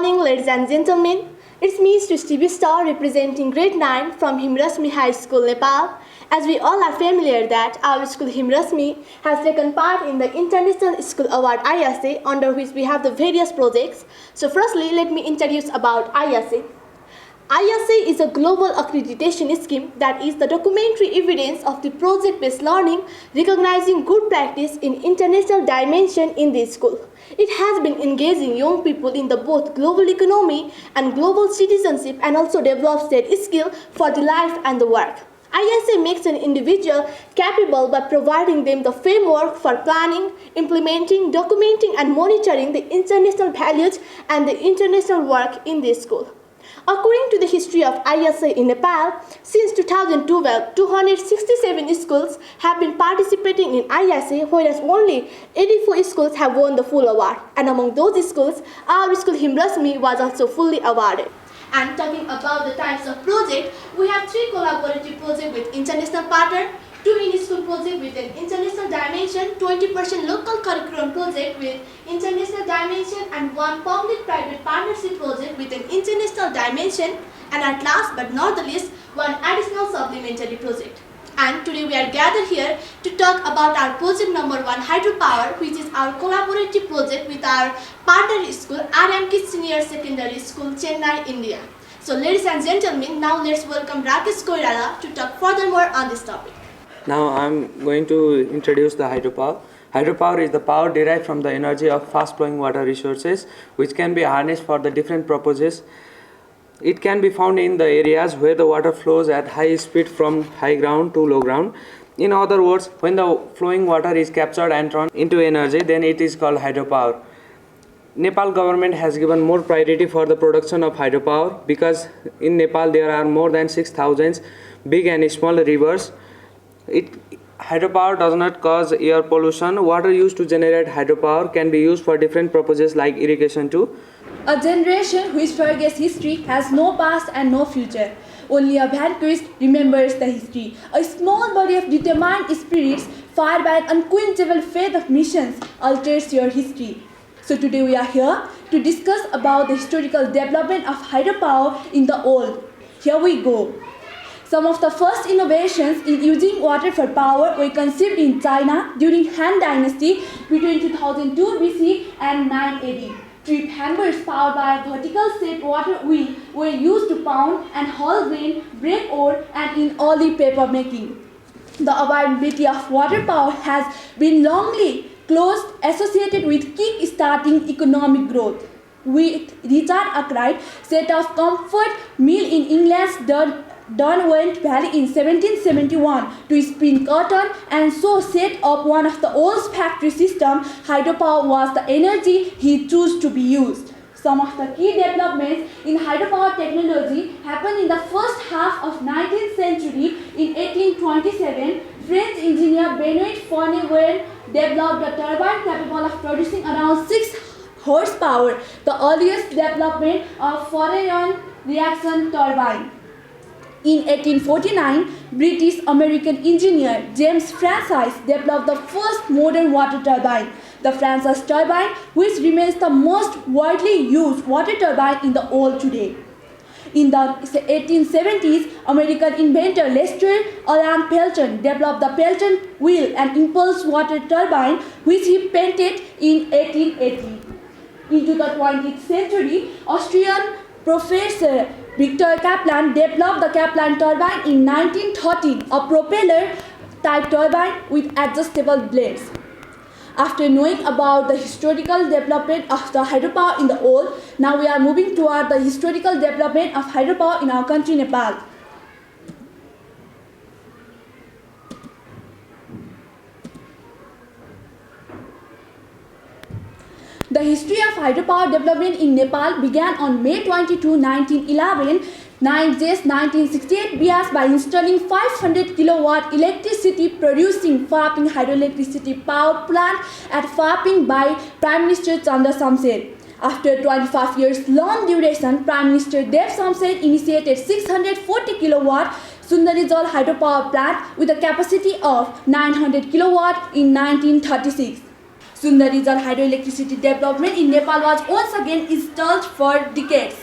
morning, ladies and gentlemen. It's me, Srishti Bistar, representing grade 9 from Himrasmi High School, Nepal. As we all are familiar that our school Himrasmi has taken part in the International School Award ISA, under which we have the various projects. So firstly, let me introduce about ISA. ISA is a global accreditation scheme that is the documentary evidence of the project-based learning, recognizing good practice in international dimension in the school. It has been engaging young people in the both global economy and global citizenship, and also develops their skill for the life and the work. ISA makes an individual capable by providing them the framework for planning, implementing, documenting, and monitoring the international values and the international work in the school. According to the history of ISA in Nepal, since 2012, 267 schools have been participating in ISA, whereas only 84 schools have won the full award. And among those schools, our school Himrasmi was also fully awarded. And talking about the types of project, we have 3 collaborative projects with international partner, 2 in-school projects with an international dimension, 20% local curriculum project with international dimension, and 1 public-private partnership project with an international dimension, and at last but not the least, 1 additional supplementary project. And today we are gathered here to talk about our project number 1, Hydropower, which is our collaborative project with our partner school, RMK Senior Secondary School, Chennai, India. So ladies and gentlemen, now let's welcome Rakesh Koirala to talk furthermore on this topic. Now I'm going to introduce the hydropower. Hydropower is the power derived from the energy of fast-flowing water resources, which can be harnessed for the different purposes. It can be found in the areas where the water flows at high speed from high ground to low ground. In other words, when the flowing water is captured and turned into energy, then it is called hydropower. Nepal government has given more priority for the production of hydropower because in Nepal there are more than 6,000 big and small rivers. Hydropower does not cause air pollution. Water used to generate hydropower can be used for different purposes like irrigation too. A generation whose forgets history has no past and no future. Only a vanquished remembers the history. A small body of determined spirits fired by an unquenchable faith of missions alters your history. So today we are here to discuss about the historical development of hydropower in the old. Here we go. Some of the first innovations in using water for power were conceived in China during Han Dynasty between 2002 BC and 9 AD. Trip hammers powered by a vertical set water wheel were used to pound and haul grain, break ore, and in early paper making. The availability of water power has been longly closely associated with kick-starting economic growth. With Richard Arkwright set of Comfort Mill in England's Derwent Valley in 1771 to spin cotton and so set up one of the oldest factory systems, hydropower was the energy he chose to be used. Some of the key developments in hydropower technology happened in the first half of 19th century. In 1827, French engineer Benoit Fournier developed a turbine capable of producing around 6 horsepower, the earliest development of Fourier reaction turbine. In 1849, British-American engineer James Francis developed the first modern water turbine, the Francis turbine, which remains the most widely used water turbine in the world today. In the 1870s, American inventor Lester Alan Pelton developed the Pelton wheel and impulse water turbine, which he patented in 1880. Into the 20th century, Austrian professor Victor Kaplan developed the Kaplan turbine in 1913, a propeller-type turbine with adjustable blades. After knowing about the historical development of the hydropower in the old, now we are moving toward the historical development of hydropower in our country, Nepal. The history of hydropower development in Nepal began on May 22, 1911, 9 Jan 1968 bias by installing 500 kilowatt electricity producing Phaping hydroelectricity power plant at Phaping by Prime Minister Chandra Shamsher. After 25 years long duration, Prime Minister Dev Shamsher initiated 640 kilowatt Sundari Jal hydropower plant with a capacity of 900 kilowatt in 1936. Sundari Jal hydroelectricity development in Nepal was once again installed for decades.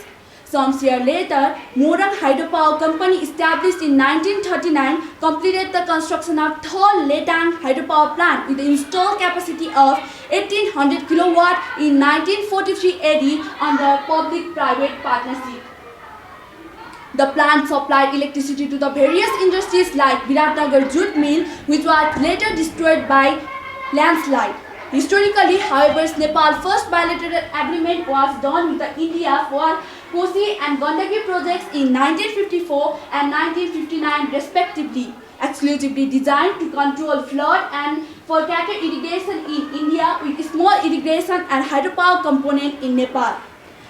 Some years later, Morang Hydropower Company, established in 1939, completed the construction of Thol Letang hydropower plant with an installed capacity of 1800 kilowatt in 1943 AD under public-private partnership. The plant supplied electricity to the various industries like Viratnagar jute mill, which was later destroyed by landslide. Historically, however, Nepal's first bilateral agreement was done with India for Kosi and Gandaki projects in 1954 and 1959 respectively, exclusively designed to control flood and for cattle irrigation in India with small irrigation and hydropower component in Nepal.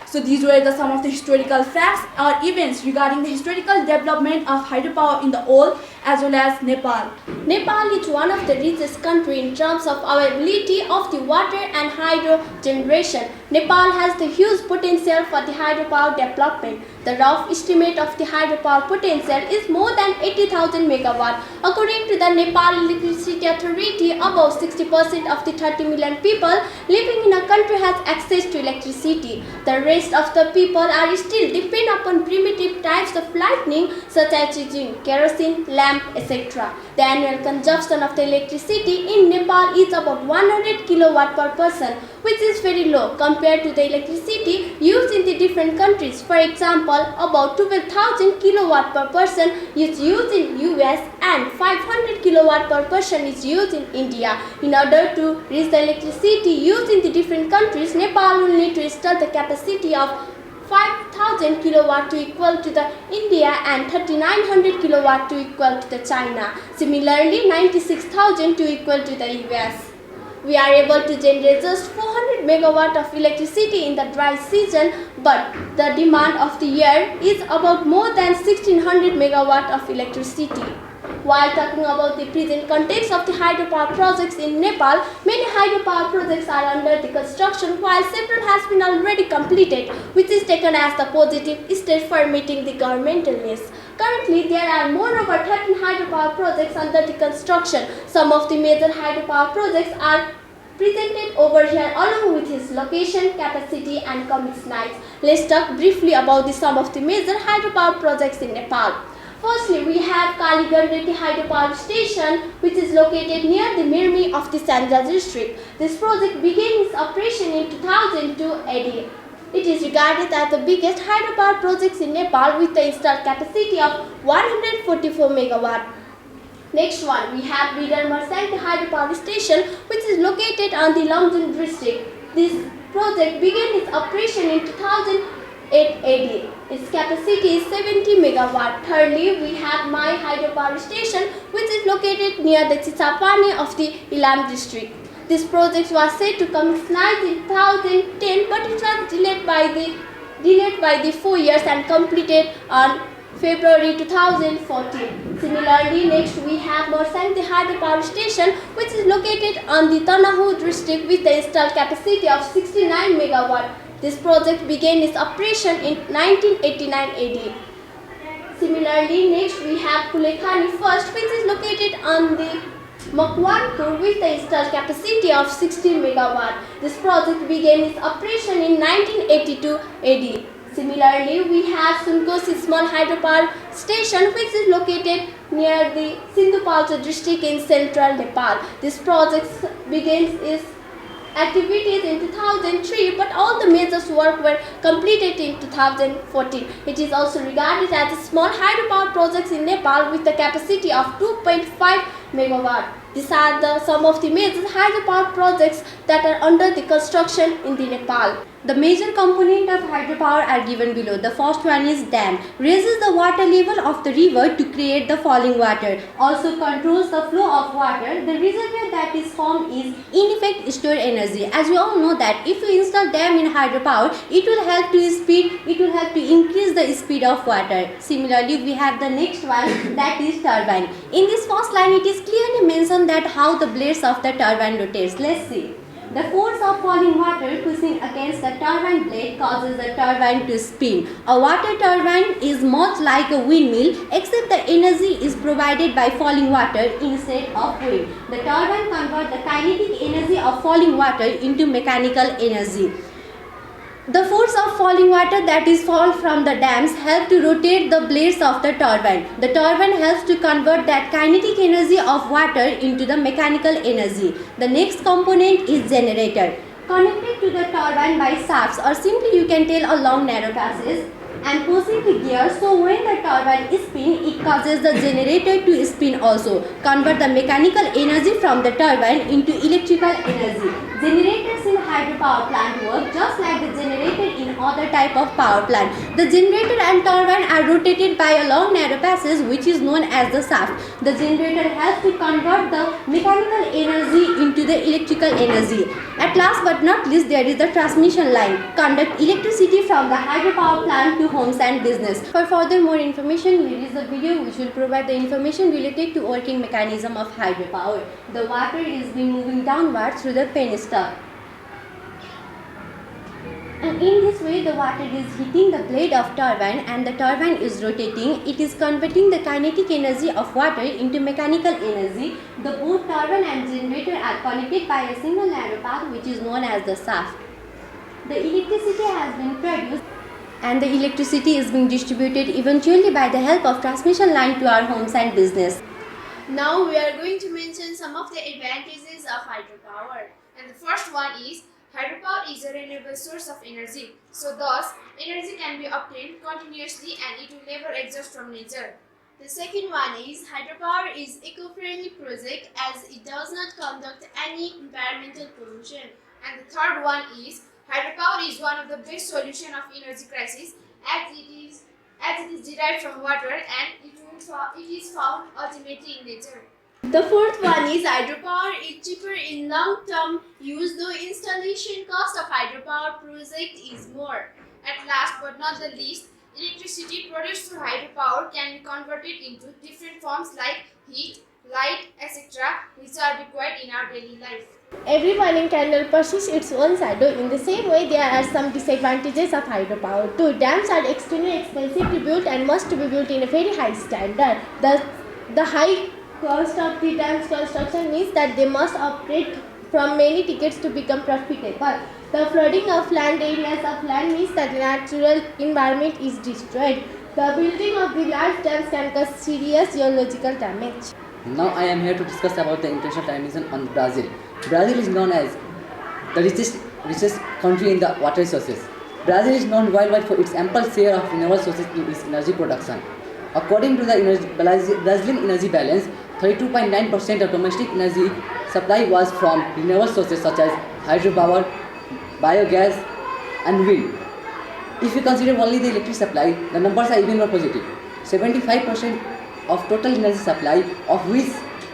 So these were some of the historical facts or events regarding the historical development of hydropower in the old as well as Nepal. Nepal is one of the richest countries in terms of availability of the water and hydro generation. Nepal has the huge potential for the hydropower development. The rough estimate of the hydropower potential is more than 80,000 megawatt. According to the Nepal Electricity Authority, about 60% of the 30 million people living in a country has access to electricity. The rest of the people are still depend upon primitive types of lighting such as using kerosene, lamp, etc. The annual consumption of the electricity in Nepal is about 100 kilowatt per person, which is very low compared to the electricity used in the different countries. For example, about 12,000 kilowatt per person is used in US and 500 kilowatt per person is used in India. In order to reach the electricity used in the different countries, Nepal will need to install the capacity of 5,000 kilowatt to equal to the India and 3,900 kilowatt to equal to the China. Similarly, 96,000 to equal to the US. We are able to generate just 400 megawatt of electricity in the dry season, but the demand of the year is about more than 1,600 megawatt of electricity. While talking about the present context of the hydropower projects in Nepal, many hydropower projects are under the construction while several has been already completed, which is taken as the positive step for meeting the governmental needs. Currently, there are moreover 13 hydropower projects under the construction. Some of the major hydropower projects are presented over here along with its location, capacity and commissioners. Let's talk briefly about some of the major hydropower projects in Nepal. Firstly, we have Kaligandati Hydropower Station, which is located near the Mirmi of the Sanja district. This project began its operation in 2002 AD. It is regarded as the biggest hydropower project in Nepal with the installed capacity of 144 megawatt. Next one, we have Bidar Marsanti Hydropower Station, which is located on the Lomjung district. This project began its operation in 2008 AD. Its capacity is 70 megawatt. Thirdly, we have Mai Hydropower Station, which is located near the Chichapani of the Ilam district. This project was set to commission in 2010, but it was delayed by the 4 years and completed on February 2014. Similarly, next we have Marsanti Hydropower Station, which is located on the Tanahu district with the installed capacity of 69 megawatt. This project began its operation in 1989 AD. Similarly, next we have Kulekhani First, which is located on the Makwanpur with the installed capacity of 60 megawatt. This project began its operation in 1982 AD. Similarly, we have Sunkosi Small Hydropower Station, which is located near the Sindhupalchar district in central Nepal. This project begins its activities in 2003, but all the major work were completed in 2014. It is also regarded as a small hydropower project in Nepal with a capacity of 2.5 megawatt. These are some of the major hydropower projects that are under the construction in the Nepal. The major component of hydropower are given below. The first one is dam. Raises the water level of the river to create the falling water. Also controls the flow of water. The reservoir that is formed is in effect store energy. As we all know that if you install dam in hydropower, it will help to increase the speed of water. Similarly, we have the next one, that is turbine. In this first line, it is clearly mentioned that how the blades of the turbine rotates. Let's see. The force of falling water pushing against the turbine blade causes the turbine to spin. A water turbine is much like a windmill, except the energy is provided by falling water instead of wind. The turbine converts the kinetic energy of falling water into mechanical energy. The force of falling water that is fall from the dams help to rotate the blades of the turbine. The turbine helps to convert that kinetic energy of water into the mechanical energy. The next component is generator. Connected to the turbine by shafts, or simply you can tell a long narrow passage, and pushing the gear, so when the turbine spins, it causes the generator to spin also. Convert the mechanical energy from the turbine into electrical energy. Generators in hydropower plant work just like the generator in other type of power plant. The generator and turbine are rotated by a long narrow passage which is known as the shaft. The generator helps to convert the mechanical energy into the electrical energy. At last but not least, there is the transmission line. Conduct electricity from the hydropower plant to homes and business. For further more information, here is the video which will provide the information related to working mechanism of hydropower. The water is being moving downwards through the penstock. And in this way, the water is hitting the blade of turbine and the turbine is rotating. It is converting the kinetic energy of water into mechanical energy. The both turbine and generator are connected by a single narrow path which is known as the shaft. The electricity has been produced and the electricity is being distributed eventually by the help of transmission line to our homes and business. Now we are going to mention some of the advantages of hydropower. And the first one is hydropower is a renewable source of energy. So thus, energy can be obtained continuously and it will never exhaust from nature. The second one is hydropower is eco-friendly project as it does not conduct any environmental pollution. And the third one is hydropower is one of the best solution of energy crisis as it is derived from water and it is found ultimately in nature. The fourth one is hydropower is cheaper in long-term use, though installation cost of hydropower project is more. At last but not the least, electricity produced through hydropower can be converted into different forms like heat, light, etc., which are required in our daily life. Every burning candle pursues its own shadow. In the same way, there are some disadvantages of hydropower too. Dams are extremely expensive to build and must be built in a very high standard. The high cost of the dam's construction means that they must operate from many decades to become profitable. The flooding of land areas of land means that the natural environment is destroyed. The building of the large dams can cause serious geological damage. Now I am here to discuss about the international dimension on Brazil. Brazil is known as the richest country in the water resources. Brazil is known worldwide for its ample share of renewable sources in its energy production. According to the Brazilian energy balance, 32.9% of domestic energy supply was from renewable sources such as hydropower, biogas and wind. If we consider only the electric supply, the numbers are even more positive. 75% of total energy supply, of which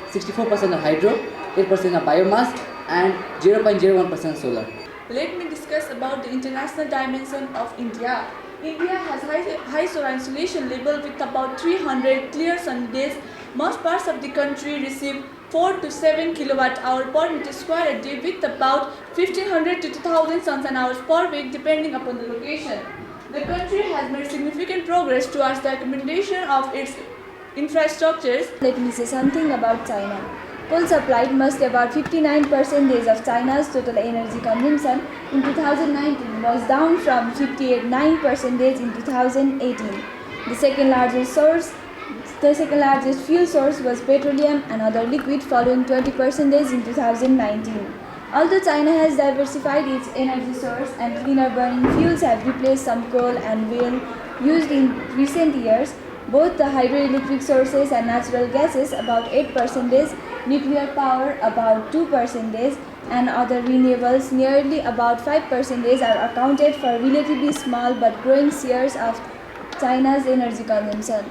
64% are hydro, 8% are biomass and 0.01% solar. Let me discuss about the international dimension of India. India has high solar insolation level with about 300 clear sunny days. Most parts of the country receive 4 to 7 kilowatt-hour per meter square a day with about 1500 to 2000 suns and hours per week depending upon the location. The country has made significant progress towards the accommodation of its infrastructures. Let me say something about China. Coal supplied must about 59% of China's total energy consumption in 2019 was down from 59% in 2018. The second largest fuel source was petroleum and other liquid, following 20% in 2019. Although China has diversified its energy source and cleaner burning fuels have replaced some coal and oil used in recent years, both the hydroelectric sources and natural gases about 8%, nuclear power about 2%, and other renewables nearly about 5% are accounted for relatively small but growing shares of China's energy consumption.